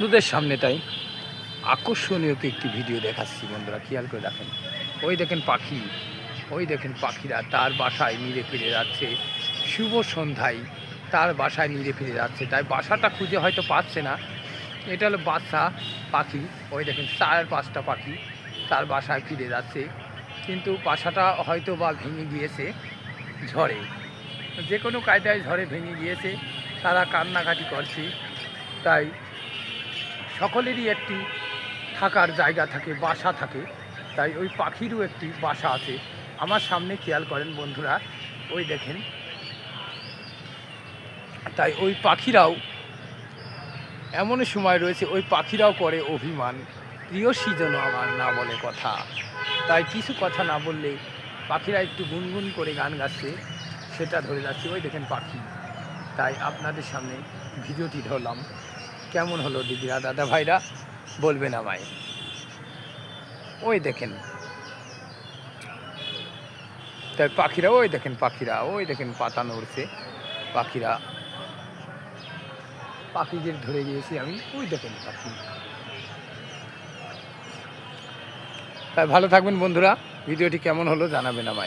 বন্ধুদের সামনে তাই আকর্ষণীয় একটি ভিডিও দেখাচ্ছি। বন্ধুরা খেয়াল করে দেখেন, ওই দেখেন পাখি, ওই দেখেন পাখিরা তার বাসায় নিরে ফিরে যাচ্ছে। শুভ সন্ধ্যায় তার বাসায় নিরে ফিরে যাচ্ছে, তাই বাসাটা খুঁজে হয়তো পাচ্ছে না। এটা হলো বাচ্চা পাখি, ওই দেখেন 4-5টা পাখি তার বাসায় ফিরে যাচ্ছে, কিন্তু বাসাটা হয়তো বা ভেঙে গিয়েছে ঝড়ে, যে কোনো কায়দায় ঝড়ে ভেঙে গিয়েছে। তারা কান্নাকাটি করছে। তাই সকলেরই একটি থাকার জায়গা থাকে, বাসা থাকে, তাই ওই পাখিরও একটি বাসা আছে। আমার সামনে খেয়াল করেন বন্ধুরা, ওই দেখেন, তাই ওই পাখিরাও এমন সময় রয়েছে, ওই পাখিরাও করে অভিমান, প্রিয়সী যেন আমার না বলে কথা। তাই কিছু কথা না বললে পাখিরা একটু গুনগুন করে গান গাচ্ছে, সেটা ধরে যাচ্ছে। ওই দেখেন পাখি, তাই আপনাদের সামনে ভিডিওটি ধরলাম। কেমন হলো দিদিরা, দাদা ভাইরা, বলবেন আমায়। ওই দেখেন, তাই পাখিরা, ওই দেখেন পাখিরা, ওই দেখেন পাতা নড়ছে, পাখিরা, পাখিদের ধরে গিয়েছি আমি, ওই দেখেন পাখি। তাই ভালো থাকবেন বন্ধুরা, ভিডিওটি কেমন হলো জানাবেন আমায়।